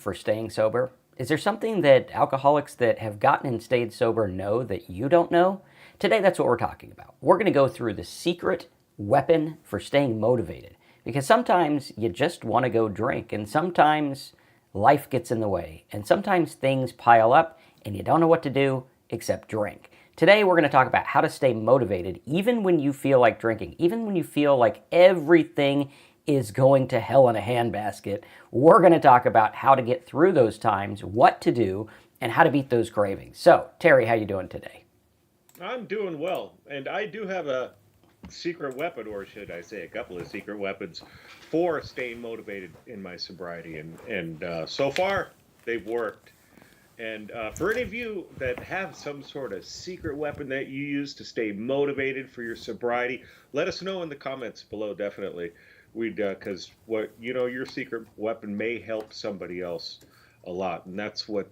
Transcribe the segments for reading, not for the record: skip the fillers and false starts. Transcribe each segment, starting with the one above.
for staying sober? Is there something that alcoholics that have gotten and stayed sober know that you don't know? Today, that's what we're talking about. We're going to go through the secret weapon for staying motivated. Because sometimes you just want to go drink, and sometimes life gets in the way, and sometimes things pile up, and you don't know what to do except drink. Today, we're going to talk about how to stay motivated even when you feel like drinking, even when you feel like everything is going to hell in a handbasket. We're going to talk about how to get through those times, what to do, and how to beat those cravings. So, Terry, how you doing today? I'm doing well, and I do have a secret weapon, or should I say, a couple of secret weapons for staying motivated in my sobriety, and so far they've worked. And for any of you that have some sort of secret weapon that you use to stay motivated for your sobriety, let us know in the comments below. Definitely, we'd because what your secret weapon may help somebody else a lot, and that's what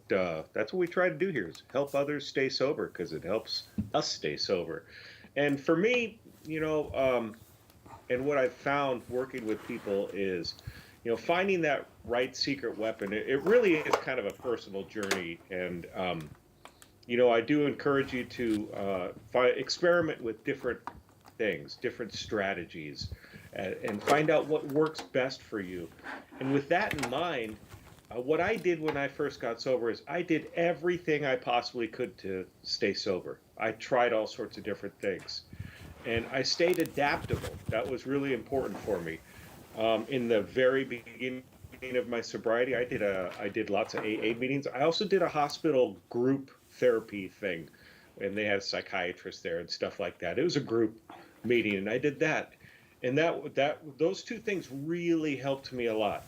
we try to do here is help others stay sober because it helps us stay sober. And for me, and what I've found working with people is, finding that right secret weapon. It really is kind of a personal journey, and I do encourage you to experiment with different things, different strategies, and find out what works best for you. And with that in mind, what I did when I first got sober is I did everything I possibly could to stay sober. I tried all sorts of different things, and I stayed adaptable. That was really important for me. In the very beginning of my sobriety, I did lots of AA meetings. I also did a hospital group therapy thing, and they had psychiatrists there and stuff like that. It was a group meeting, and I did that, and that those two things really helped me a lot.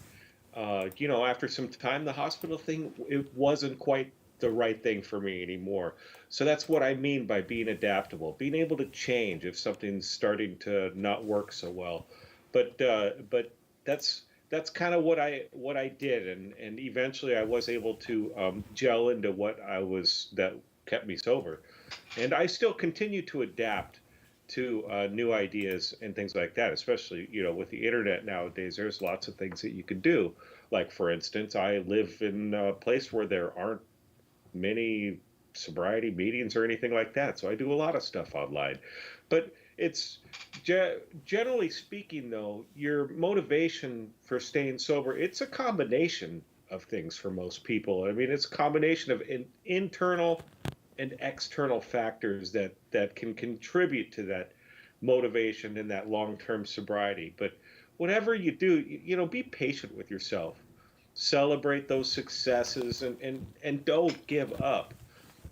After some time, the hospital thing, it wasn't quite the right thing for me anymore. So that's what I mean by being adaptable, being able to change if something's starting to not work so well. But that's kind of what I did, and eventually I was able to gel into what I was that kept me sober, and I still continue to adapt to new ideas and things like that. Especially with the internet nowadays, there's lots of things that you can do. Like for instance, I live in a place where there aren't many sobriety meetings or anything like that. So I do a lot of stuff online. But it's generally speaking, though, your motivation for staying sober, it's a combination of things for most people. I mean, it's a combination of internal and external factors that can contribute to that motivation and that long-term sobriety. But whatever you do, be patient with yourself, celebrate those successes, and don't give up.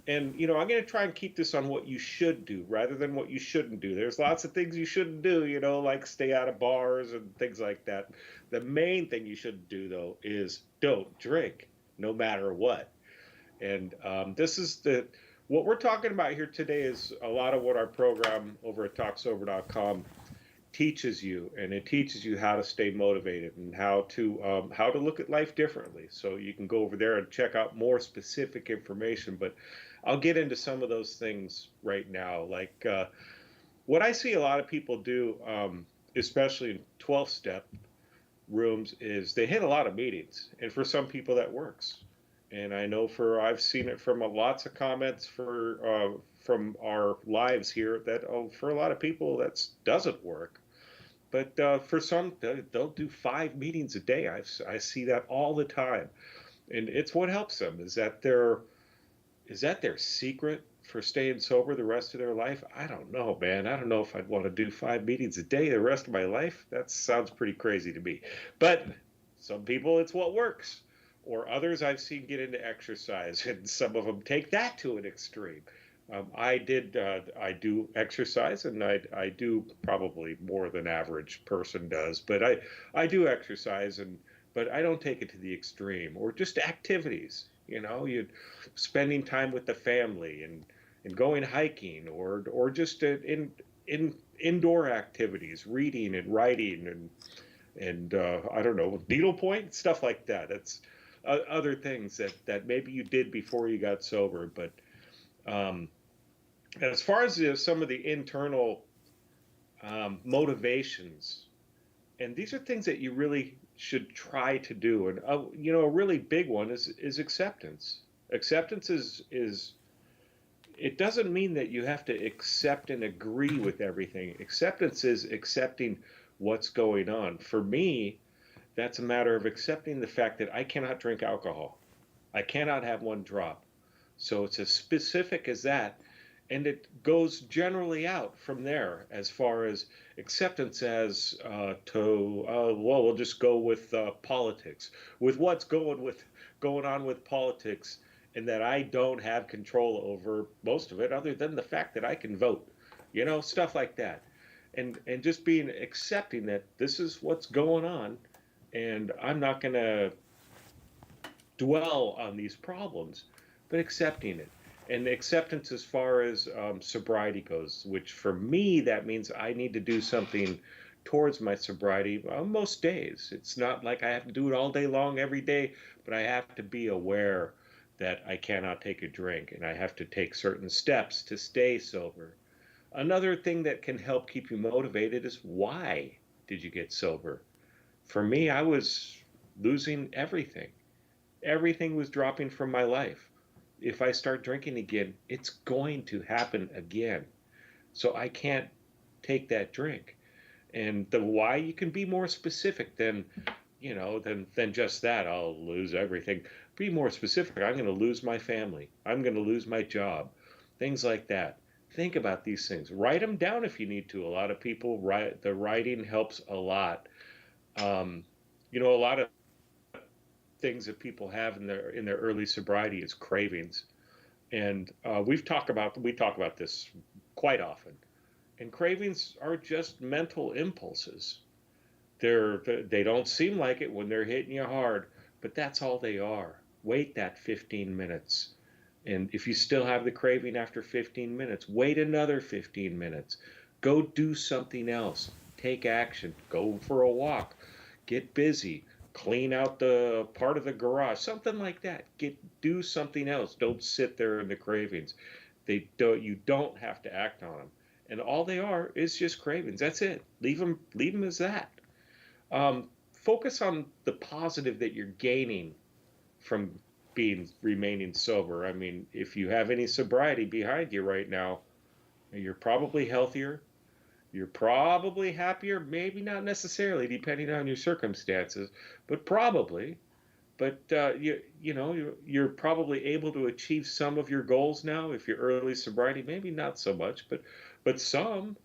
And I'm going to try and keep this on what you should do rather than what you shouldn't do. There's lots of things you shouldn't do, like stay out of bars and things like that. The main thing you shouldn't do, though, is don't drink, no matter what. And this is the what we're talking about here today is a lot of what our program over at talksober.com teaches you, and it teaches you how to stay motivated and how to look at life differently. So you can go over there and check out more specific information. But I'll get into some of those things right now. Like what I see a lot of people do, especially in 12-step rooms, is they hit a lot of meetings, and for some people that works. And I know I've seen it from lots of comments from our lives here that for a lot of people that doesn't work. But for some, they'll do 5 meetings a day. I see that all the time, and it's what helps them. Is that their secret for staying sober the rest of their life? I don't know, man. I don't know if I'd want to do 5 meetings a day the rest of my life. That sounds pretty crazy to me. But some people, it's what works. Or others I've seen get into exercise, and some of them take that to an extreme. I do exercise, and I do probably more than average person does, but I do exercise, but I don't take it to the extreme. Or just activities, you spending time with the family and going hiking, or just in indoor activities, reading and writing and I don't know, needlepoint stuff like that. That's other things that maybe you did before you got sober, but um, as far as some of the internal motivations, and these are things that you really should try to do. And a really big one is acceptance. Acceptance is it doesn't mean that you have to accept and agree with everything. Acceptance is accepting what's going on. For me, that's a matter of accepting the fact that I cannot drink alcohol. I cannot have one drop. So it's as specific as that. And it goes generally out from there as far as acceptance as well, we'll just go with politics, with what's going on with politics, and that I don't have control over most of it, other than the fact that I can vote, stuff like that, and just being accepting that this is what's going on, and I'm not going to dwell on these problems, but accepting it. And acceptance as far as sobriety goes, which for me, that means I need to do something towards my sobriety most days. It's not like I have to do it all day long every day, but I have to be aware that I cannot take a drink and I have to take certain steps to stay sober. Another thing that can help keep you motivated is, why did you get sober? For me, I was losing everything. Everything was dropping from my life. If I start drinking again, it's going to happen again. So I can't take that drink. And the why, you can be more specific than just that. I'll lose everything. Be more specific. I'm going to lose my family. I'm going to lose my job. Things like that. Think about these things. Write them down if you need to. A lot of people write. The writing helps a lot. Um, a lot of things that people have in their early sobriety is cravings, and we talk about this quite often. And cravings are just mental impulses. They don't seem like it when they're hitting you hard, but that's all they are. Wait that 15 minutes. And if you still have the craving after 15 minutes, wait another 15 minutes. Go do something else. Take action. Go for a walk. Get busy. Clean out the part of the garage. Something like that. Do something else. Don't sit there in the cravings. You don't have to act on them. And all they are is just cravings. That's it. Leave them as that. Focus on the positive that you're gaining from remaining sober. I mean, if you have any sobriety behind you right now, you're probably healthier. You're probably happier, maybe not necessarily, depending on your circumstances, but probably. But you're probably able to achieve some of your goals now. If you're early sobriety, maybe not so much, but some.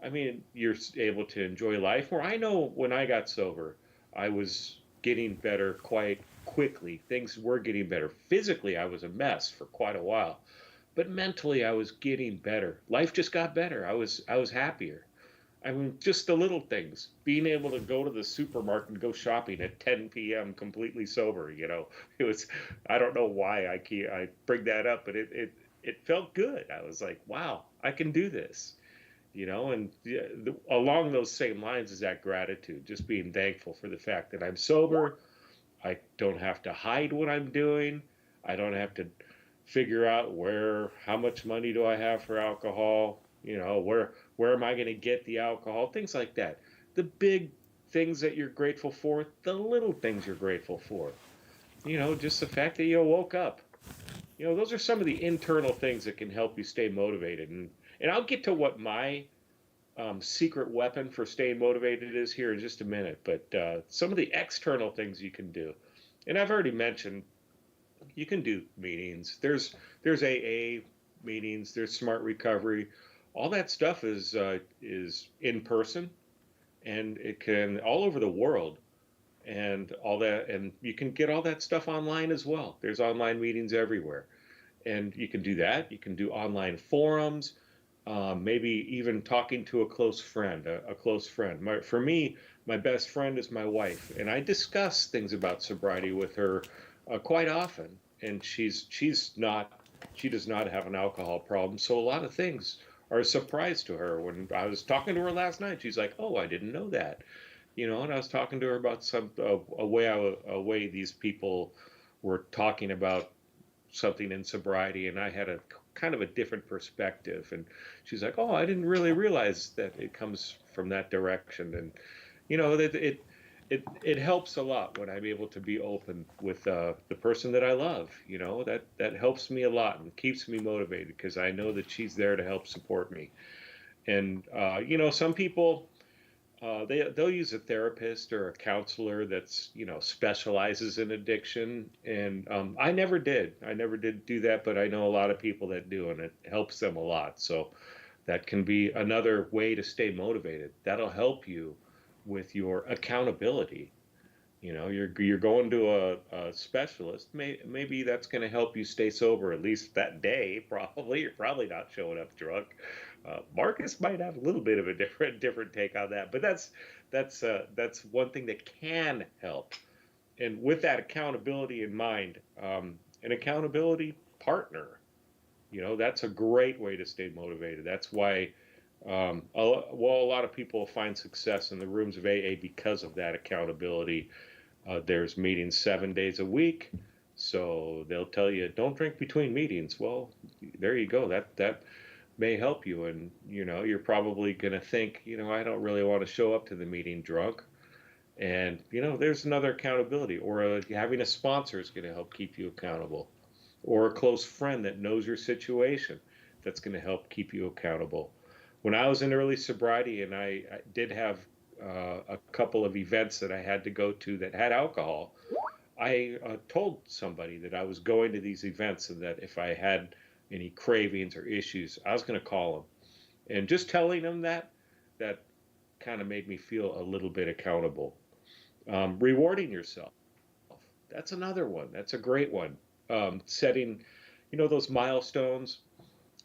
I mean, you're able to enjoy life more. I know when I got sober, I was getting better quite quickly. Things were getting better. Physically, I was a mess for quite a while, but mentally, I was getting better. Life just got better. I was happier. I mean, just the little things. Being able to go to the supermarket and go shopping at 10 p.m. completely sober. It was. I don't know why I bring that up, but it felt good. I was like, wow, I can do this. And along those same lines is that gratitude, just being thankful for the fact that I'm sober. I don't have to hide what I'm doing. I don't have to figure out how much money do I have for alcohol? Where am I going to get the alcohol? Things like that. The big things that you're grateful for, the little things you're grateful for. Just the fact that you woke up. Those are some of the internal things that can help you stay motivated. And I'll get to what my secret weapon for staying motivated is here in just a minute. But some of the external things you can do, and I've already mentioned, you can do meetings. There's AA meetings. There's Smart Recovery. All that stuff is in person, and it can all over the world, and all that. And you can get all that stuff online as well. There's online meetings everywhere, and you can do that. You can do online forums. Maybe even talking to a close friend. A close friend. For me, my best friend is my wife, and I discuss things about sobriety with her quite often. And she does not have an alcohol problem, so a lot of things are a surprise to her. When I was talking to her last night, she's like, "Oh, I didn't know that," And I was talking to her about a way these people were talking about something in sobriety, and I had a kind of a different perspective. And she's like, "Oh, I didn't really realize that it comes from that direction." And that it helps a lot when I'm able to be open with the person that I love. You know, that helps me a lot and keeps me motivated because I know that she's there to help support me. And you know, some people they'll use a therapist or a counselor that's, you know, specializes in addiction. And I never did. I never did do that, but I know a lot of people that do, and it helps them a lot. So that can be another way to stay motivated. That'll help you with your accountability. You know, you're going to a specialist. Maybe that's going to help you stay sober at least that day. Probably you're probably not showing up drunk. Marcus might have a little bit of a different take on that, but that's one thing that can help. And with that accountability in mind, an accountability partner, you know, that's a great way to stay motivated. That's why, well, a lot of people find success in the rooms of AA because of that accountability. There's meetings 7 days a week, so they'll tell you don't drink between meetings. Well, there you go. That may help you, and you know you're probably going to think, you know, I don't really want to show up to the meeting drunk, and you know there's another accountability, or having a sponsor is going to help keep you accountable, or a close friend that knows your situation that's going to help keep you accountable. When I was in early sobriety, and I did have a couple of events that I had to go to that had alcohol, I told somebody that I was going to these events and that if I had any cravings or issues, I was going to call them. And just telling them that kind of made me feel a little bit accountable. Rewarding yourself, that's another one. That's a great one. Setting, you know, those milestones.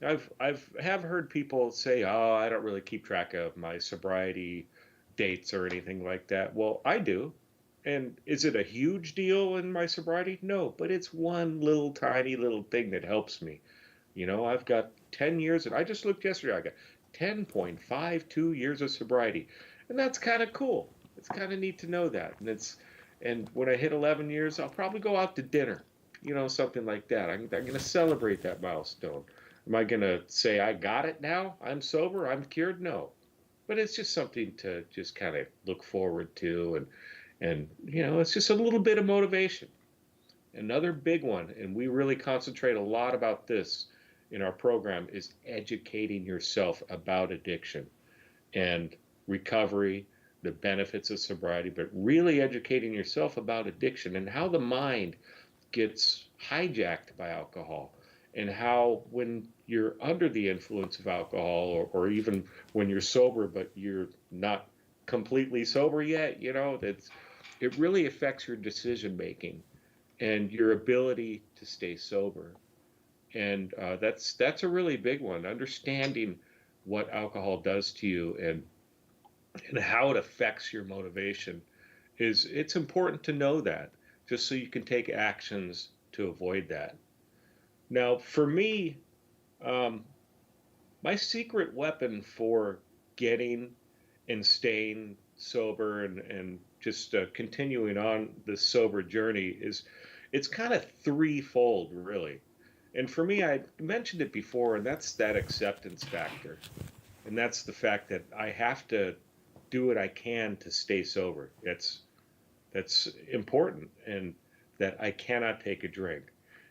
I've have heard people say, "Oh, I don't really keep track of my sobriety dates or anything like that." Well, I do. And is it a huge deal in my sobriety? No, but it's one little tiny little thing that helps me. You know, I've got 10 years, and I just looked yesterday, I got 10.52 years of sobriety. And that's kind of cool. It's kind of neat to know that. And when I hit 11 years, I'll probably go out to dinner, you know, something like that. I'm going to celebrate that milestone. Am I going to say, I got it now? I'm sober? I'm cured? No. But it's just something to just kind of look forward to. And, you know, it's just a little bit of motivation. Another big one, and we really concentrate a lot about this in our program, is educating yourself about addiction and recovery, the benefits of sobriety, but really educating yourself about addiction and how the mind gets hijacked by alcohol, and how when you're under the influence of alcohol, or even when you're sober but you're not completely sober yet, you know, it really affects your decision making and your ability to stay sober. And that's a really big one. Understanding what alcohol does to you, and how it affects your motivation, is it's important to know that, just so you can take actions to avoid that. Now, for me, um, my secret weapon for getting and staying sober, and just continuing on this sober journey, is it's kind of threefold, really. And for me, I mentioned it before, and that's that acceptance factor. And that's the fact that I have to do what I can to stay sober. That's important, and that I cannot take a drink.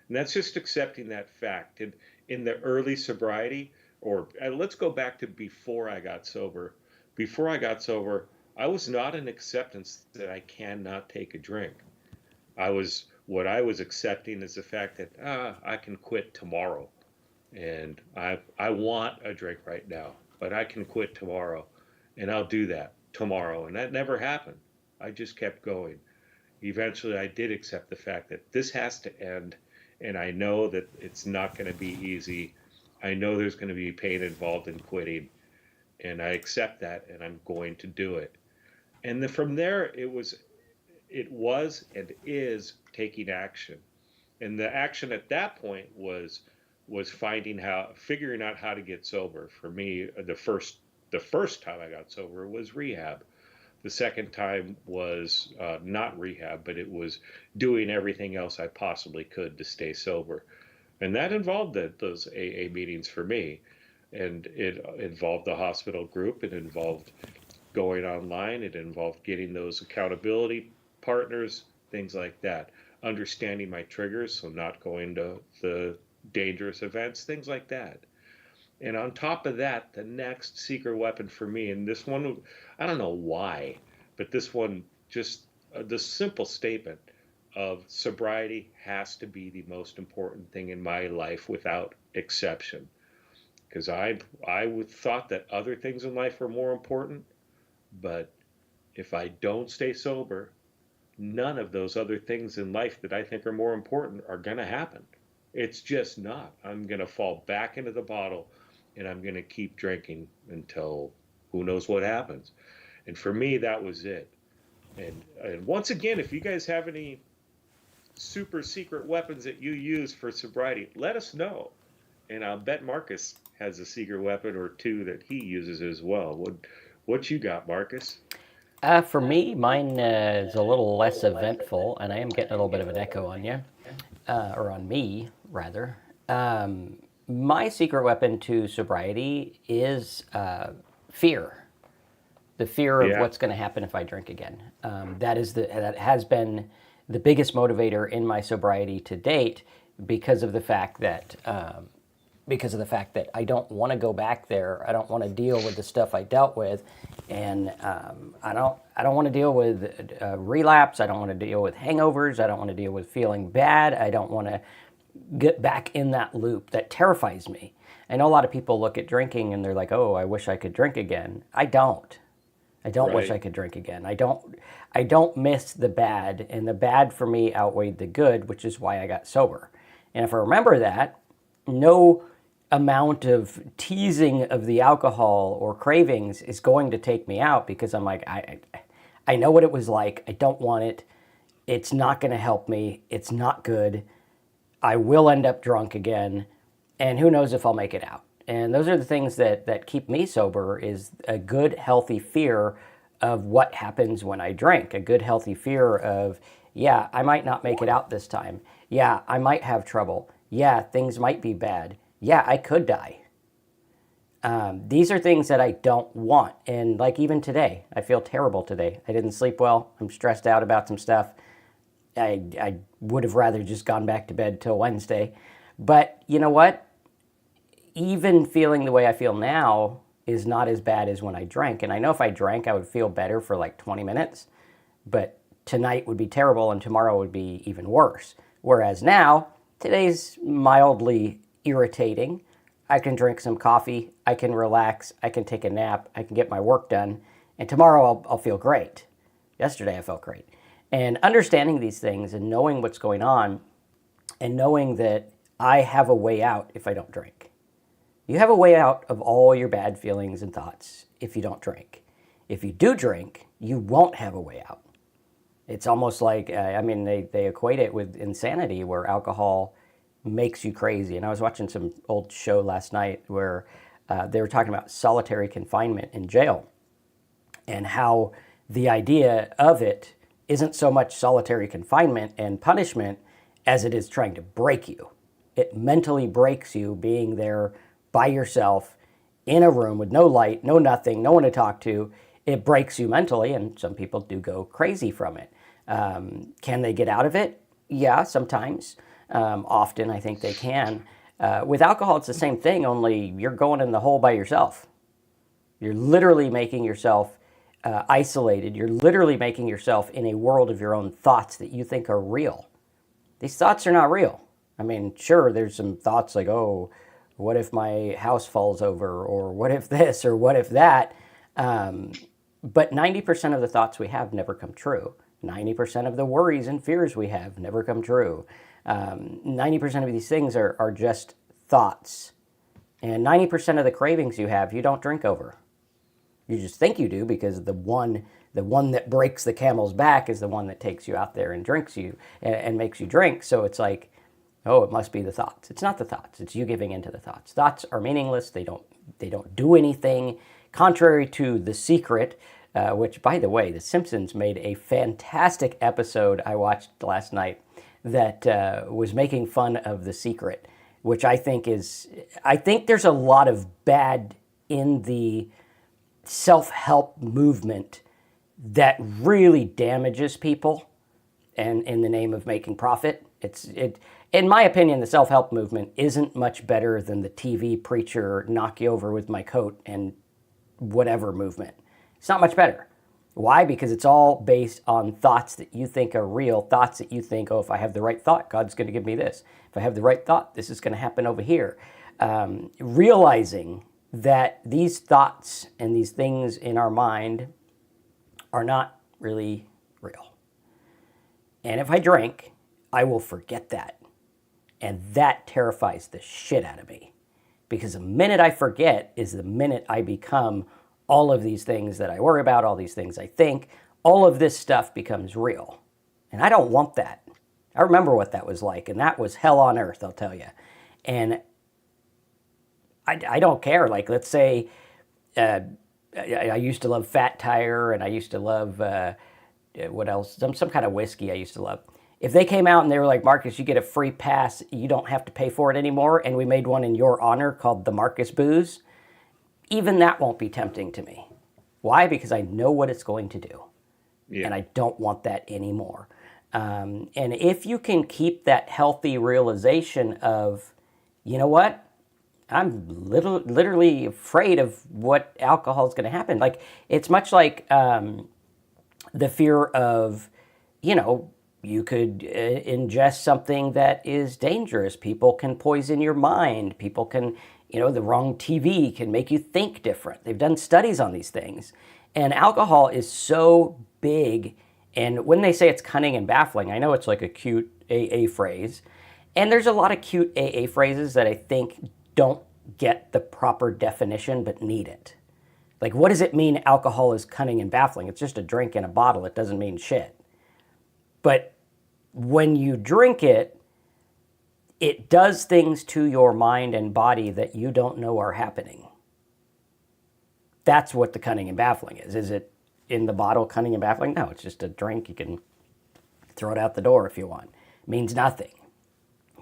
And that's just accepting that fact. And in the early sobriety, or let's go back to before I got sober. Before I got sober, I was not in acceptance that I cannot take a drink. What I was accepting is the fact that I can quit tomorrow, and I want a drink right now, but I can quit tomorrow, and I'll do that tomorrow. And that never happened. I just kept going. Eventually, I did accept the fact that this has to end, and I know that it's not going to be easy. I know there's going to be pain involved in quitting, and I accept that, and I'm going to do it. And then from there, it was and is taking action. And the action at that point was figuring out how to get sober. For me, the first time I got sober was rehab. The second time was not rehab, but it was doing everything else I possibly could to stay sober. And that involved those AA meetings for me. And it involved the hospital group. It involved going online. It involved getting those accountability partners, things like that. Understanding my triggers, so not going to the dangerous events, things like that. And on top of that, the next secret weapon for me, and this one, I don't know why, but this one just the simple statement of sobriety has to be the most important thing in my life without exception. Because I would thought that other things in life were more important, but if I don't stay sober, none of those other things in life that I think are more important are going to happen. It's just not. I'm going to fall back into the bottle and I'm going to keep drinking until who knows what happens. And for me, that was it. And once again, if you guys have any super secret weapons that you use for sobriety, let us know. And I'll bet Marcus has a secret weapon or two that he uses as well. What you got, Marcus? For me, mine is a little less eventful, and I am getting a little bit of an echo on you, or on me, rather. My secret weapon to sobriety is fear. The fear of Yeah. what's going to happen if I drink again. That has been the biggest motivator in my sobriety to date because of the fact that I don't want to go back there. I don't want to deal with the stuff I dealt with, and I don't want to deal with relapse. I don't want to deal with hangovers. I don't want to deal with feeling bad. I don't want to get back in that loop. That terrifies me. I know a lot of people look at drinking and they're like, "Oh, I wish I could drink again." I don't. I don't wish I Right. could drink again. I don't miss the bad, and the bad for me outweighed the good, which is why I got sober. And if I remember that, no amount of teasing of the alcohol or cravings is going to take me out because I'm like, I know what it was like. I don't want it. It's not going to help me. It's not good. I will end up drunk again, and who knows if I'll make it out. And those are the things that keep me sober is a good, healthy fear of what happens when I drink, a good, healthy fear of, yeah, I might not make it out this time. Yeah, I might have trouble. Yeah, things might be bad. Yeah, I could die. These are things that I don't want. And like even today, I feel terrible today. I didn't sleep well. I'm stressed out about some stuff. I would have rather just gone back to bed till Wednesday. But you know what? Even feeling the way I feel now is not as bad as when I drank. And I know if I drank, I would feel better for like 20 minutes. But tonight would be terrible and tomorrow would be even worse. Whereas now, today's mildly irritating. I can drink some coffee, I can relax, I can take a nap, I can get my work done, and tomorrow I'll feel great. Yesterday I felt great. And understanding these things and knowing what's going on and knowing that I have a way out if I don't drink. You have a way out of all your bad feelings and thoughts if you don't drink. If you do drink, you won't have a way out. It's almost like, they equate it with insanity where alcohol makes you crazy. And I was watching some old show last night where they were talking about solitary confinement in jail and how the idea of it isn't so much solitary confinement and punishment as it is trying to break you. It mentally breaks you being there by yourself in a room with no light, no nothing, no one to talk to. It breaks you mentally, and some people do go crazy from it. Can they get out of it? Yeah, sometimes. Often, I think they can. With alcohol, it's the same thing, only you're going in the hole by yourself. You're literally making yourself isolated. You're literally making yourself in a world of your own thoughts that you think are real. These thoughts are not real. I mean, sure, there's some thoughts like, oh, what if my house falls over? Or what if this? Or what if that? But 90% of the thoughts we have never come true. 90% of the worries and fears we have never come true. 90% of these things are just thoughts. And 90% of the cravings you have, you don't drink over. You just think you do because the one that breaks the camel's back is the one that takes you out there and drinks you and makes you drink. So it's like, oh, it must be the thoughts. It's not the thoughts. It's you giving into the thoughts. Thoughts are meaningless. They don't do anything. Contrary to The Secret, which, by the way, The Simpsons made a fantastic episode I watched last night that was making fun of The Secret, which I think there's a lot of bad in the self-help movement that really damages people and in the name of making profit. In my opinion, the self-help movement isn't much better than the TV preacher knock you over with my coat and whatever movement. It's not much better. Why? Because it's all based on thoughts that you think are real, thoughts that you think, oh, if I have the right thought, God's going to give me this. If I have the right thought, this is going to happen over here. Realizing that these thoughts and these things in our mind are not really real. And if I drink, I will forget that. And that terrifies the shit out of me. Because the minute I forget is the minute I become all of these things that I worry about, all these things I think, all of this stuff becomes real. And I don't want that. I remember what that was like, and that was hell on earth, I'll tell you. And I don't care. Like, let's say I used to love Fat Tire, and I used to love, what else? Some kind of whiskey I used to love. If they came out and they were like, Marcus, you get a free pass, you don't have to pay for it anymore, and we made one in your honor called the Marcus Booze, even that won't be tempting to me. Why? Because I know what it's going to do. Yeah. And I don't want that anymore. And if you can keep that healthy realization of, you know what? I'm literally afraid of what alcohol is going to happen. Like, it's much like the fear of, you could ingest something that is dangerous. People can poison your mind. People can, the wrong TV can make you think different. They've done studies on these things. And alcohol is so big. And when they say it's cunning and baffling, I know it's like a cute AA phrase. And there's a lot of cute AA phrases that I think don't get the proper definition but need it. Like, what does it mean alcohol is cunning and baffling? It's just a drink in a bottle. It doesn't mean shit. But when you drink it, it does things to your mind and body that you don't know are happening. That's what the cunning and baffling is. Is it in the bottle cunning and baffling? No, it's just a drink. You can throw it out the door if you want. It means nothing.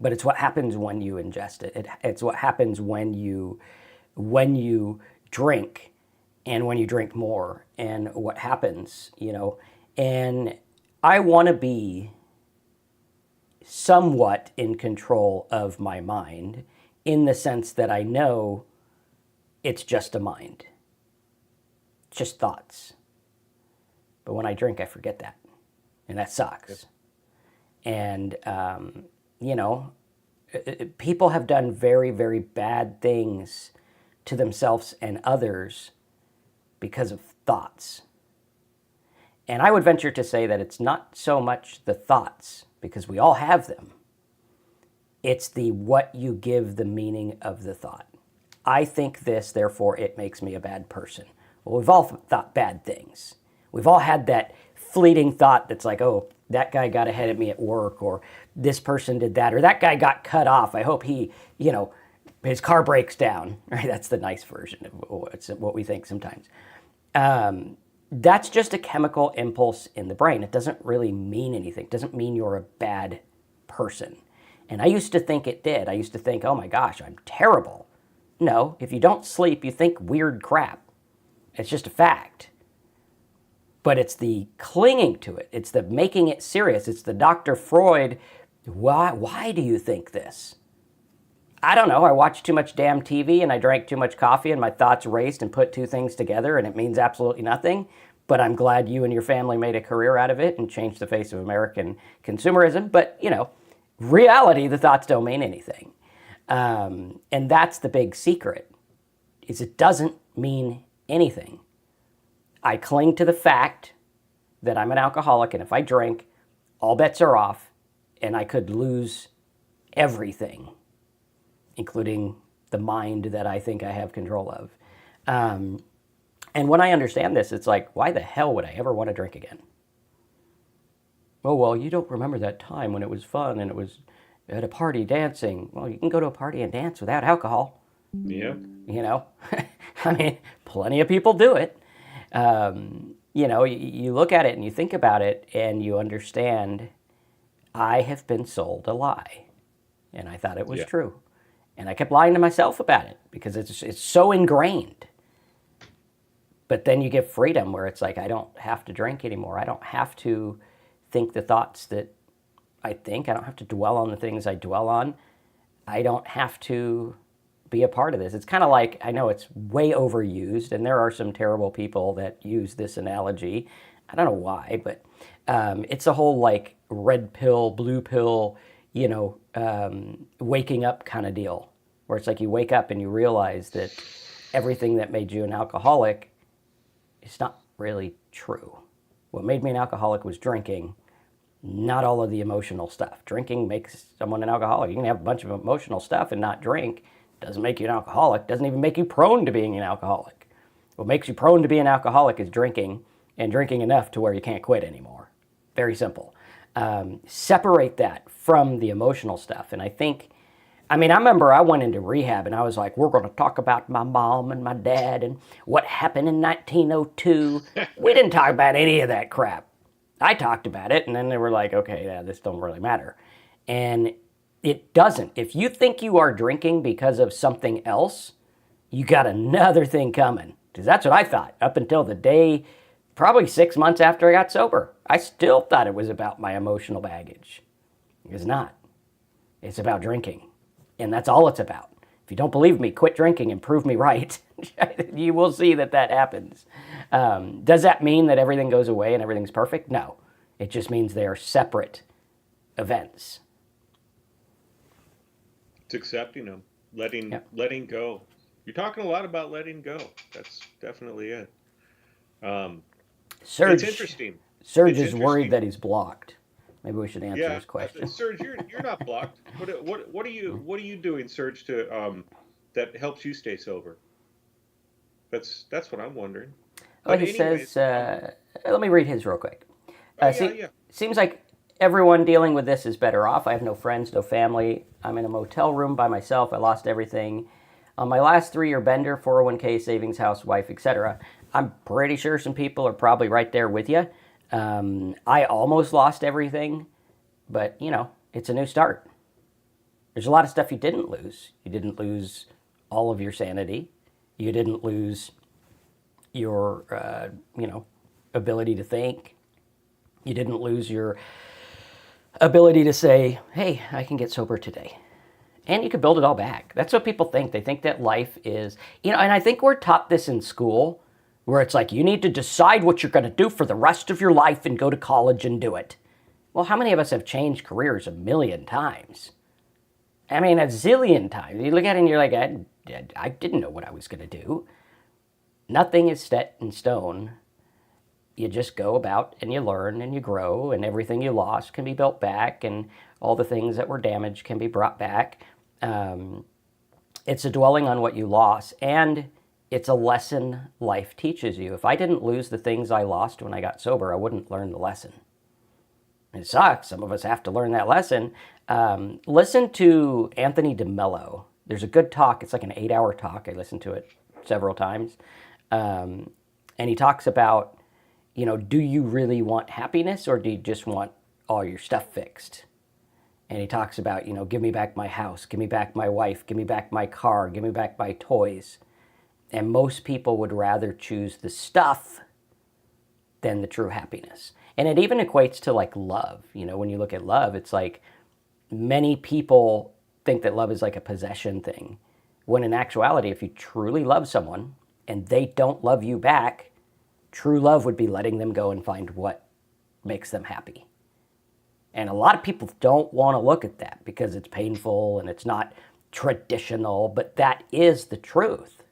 But it's what happens when you ingest it. It's what happens when you drink, and when you drink more, and what happens, And I want to be somewhat in control of my mind, in the sense that I know it's just a mind. It's just thoughts. But when I drink, I forget that. And that sucks. Yep. And, people have done very, very bad things to themselves and others because of thoughts. And I would venture to say that it's not so much the thoughts, because we all have them. It's the what you give the meaning of the thought. I think this, therefore it makes me a bad person. Well, we've all thought bad things. We've all had that fleeting thought that's like, oh, that guy got ahead of me at work, or this person did that, or that guy got cut off. I hope he, his car breaks down. Right? That's the nice version of what we think sometimes. That's just a chemical impulse in the brain. It doesn't really mean anything. It doesn't mean you're a bad person. And I used to think it did. I used to think, oh my gosh, I'm terrible. No, if you don't sleep, you think weird crap. It's just a fact. But it's the clinging to it. It's the making it serious. It's the Dr. Freud, why do you think this? I don't know. I watched too much damn TV and I drank too much coffee and my thoughts raced and put two things together and it means absolutely nothing. But I'm glad you and your family made a career out of it and changed the face of American consumerism. But, reality, the thoughts don't mean anything. And that's the big secret, is it doesn't mean anything. I cling to the fact that I'm an alcoholic, and if I drink, all bets are off, and I could lose everything, including the mind that I think I have control of. And when I understand this, it's like, why the hell would I ever want to drink again? Oh, well, you don't remember that time when it was fun and it was at a party dancing. Well, you can go to a party and dance without alcohol. Yeah. I mean, plenty of people do it. You look at it and you think about it and you understand, I have been sold a lie. And I thought it was true. And I kept lying to myself about it because it's so ingrained. But then you get freedom where it's like, I don't have to drink anymore. I don't have to think the thoughts that I think. I don't have to dwell on the things I dwell on. I don't have to be a part of this. It's kind of like, I know it's way overused, and there are some terrible people that use this analogy. I don't know why, but it's a whole like red pill, blue pill, waking up kind of deal, where it's like you wake up and you realize that everything that made you an alcoholic is not really true. What made me an alcoholic was drinking, not all of the emotional stuff. Drinking makes someone an alcoholic. You can have a bunch of emotional stuff and not drink. Doesn't make you an alcoholic. Doesn't even make you prone to being an alcoholic. What makes you prone to be an alcoholic is drinking, and drinking enough to where you can't quit anymore. Very simple. Separate that from the emotional stuff. And I remember I went into rehab and I was like, we're going to talk about my mom and my dad and what happened in 1902. We didn't talk about any of that crap. I talked about it, and then they were like, okay, yeah, this don't really matter. And it doesn't. If you think you are drinking because of something else, you got another thing coming. Because that's what I thought up until the day, probably 6 months after I got sober. I still thought it was about my emotional baggage. It's not. It's about drinking. And that's all it's about. If you don't believe me, quit drinking and prove me right. You will see that happens. Does that mean that everything goes away and everything's perfect? No. It just means they are separate events. It's accepting them, letting go. You're talking a lot about letting go. That's definitely it. Serge, it's interesting. Serge is worried that he's blocked. Maybe we should answer his question. Serge, you're not blocked. What are you doing, Serge, to that helps you stay sober? That's what I'm wondering. Well, he says, let me read his real quick. Yeah. Seems like everyone dealing with this is better off. I have no friends, no family. I'm in a motel room by myself. I lost everything. On my last 3-year bender, 401k, savings, house, wife, etc. I'm pretty sure some people are probably right there with you. I almost lost everything, but, it's a new start. There's a lot of stuff you didn't lose. You didn't lose all of your sanity. You didn't lose your, ability to think. You didn't lose your ability to say, hey, I can get sober today. And you can build it all back. That's what people think. They think that life is, and I think we're taught this in school, where it's like, you need to decide what you're going to do for the rest of your life and go to college and do it. Well, how many of us have changed careers a million times? A zillion times. You look at it and you're like, I didn't know what I was going to do. Nothing is set in stone. You just go about and you learn and you grow, and everything you lost can be built back, and all the things that were damaged can be brought back. It's a dwelling on what you lost, and it's a lesson life teaches you. If I didn't lose the things I lost when I got sober, I wouldn't learn the lesson. It sucks. Some of us have to learn that lesson. Listen to Anthony DeMello. There's a good talk. It's like an 8-hour talk. I listened to it several times. And he talks about, do you really want happiness, or do you just want all your stuff fixed? And he talks about, give me back my house, give me back my wife, give me back my car, give me back my toys. And most people would rather choose the stuff than the true happiness. And it even equates to like love. When you look at love, it's like many people think that love is like a possession thing. When in actuality, if you truly love someone and they don't love you back, true love would be letting them go and find what makes them happy. And a lot of people don't want to look at that because it's painful and it's not traditional, but that is the truth.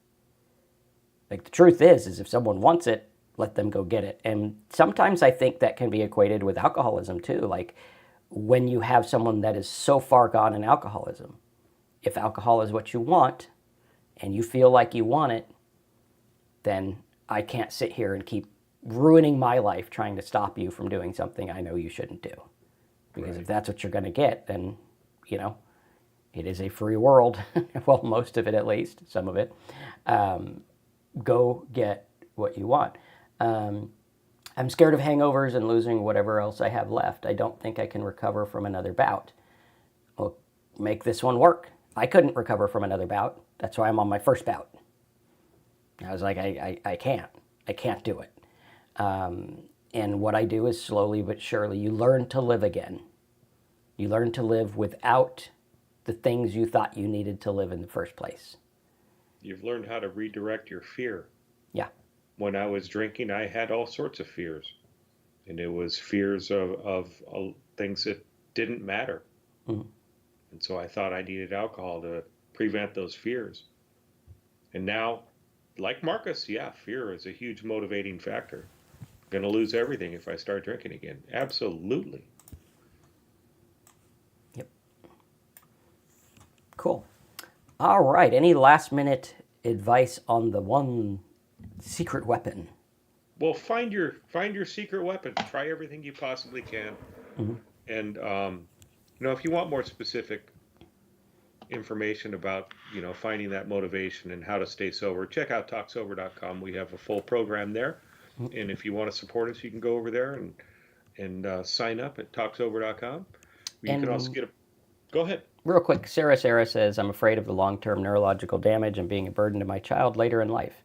Like, the truth is if someone wants it, let them go get it. And sometimes I think that can be equated with alcoholism too. Like, when you have someone that is so far gone in alcoholism, if alcohol is what you want and you feel like you want it, then I can't sit here and keep ruining my life trying to stop you from doing something I know you shouldn't do. Because if that's what you're going to get, then, it is a free world. Well, most of it at least, some of it. Go get what you want. I'm scared of hangovers and losing whatever else I have left. I don't think I can recover from another bout. Well, make this one work. I couldn't recover from another bout. That's why I'm on my first bout. I was like, I can't. I can't do it. And what I do is slowly but surely, you learn to live again. You learn to live without the things you thought you needed to live in the first place. You've learned how to redirect your fear. Yeah. When I was drinking, I had all sorts of fears, and it was fears of things that didn't matter. Mhm. And so I thought I needed alcohol to prevent those fears. And now, like Marcus, yeah, fear is a huge motivating factor. I'm going to lose everything if I start drinking again. Absolutely. Yep. Cool. All right. Any last minute advice on the one secret weapon? Well, find your secret weapon. Try everything you possibly can. Mm-hmm. And if you want more specific information about finding that motivation and how to stay sober, check out talksober.com. We have a full program there, and if you want to support us, you can go over there and sign up at talksober.com. You can also And get a go ahead. real quick, Sarah says, I'm afraid of the long-term neurological damage and being a burden to my child later in life.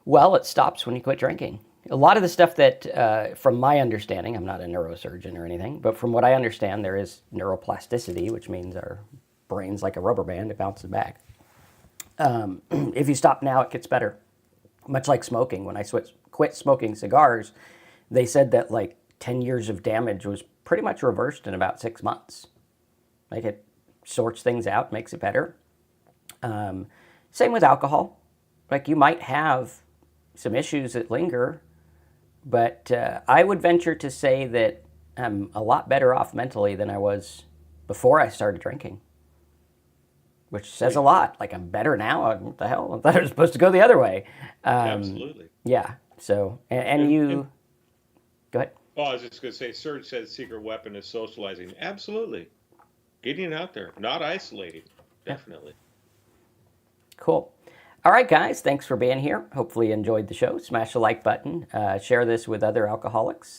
Well, it stops when you quit drinking. A lot of the stuff that, from my understanding, I'm not a neurosurgeon or anything, but from what I understand, there is neuroplasticity, which means our brain's like a rubber band, it bounces back. If you stop now, it gets better. Much like smoking. When I quit smoking cigars, they said that like 10 years of damage was pretty much reversed in about 6 months. Like it sorts things out, makes it better. Same with alcohol. Like you might have some issues that linger, but I would venture to say that I'm a lot better off mentally than I was before I started drinking, which says a lot. Like I'm better now. What the hell? I thought it was supposed to go the other way. Absolutely. Yeah. So, and you, go ahead. Oh, I was just going to say, Serge said secret weapon is socializing. Absolutely. Getting out there, not isolating. Definitely. Cool. All right, guys. Thanks for being here. Hopefully you enjoyed the show. Smash the like button. Share this with other alcoholics.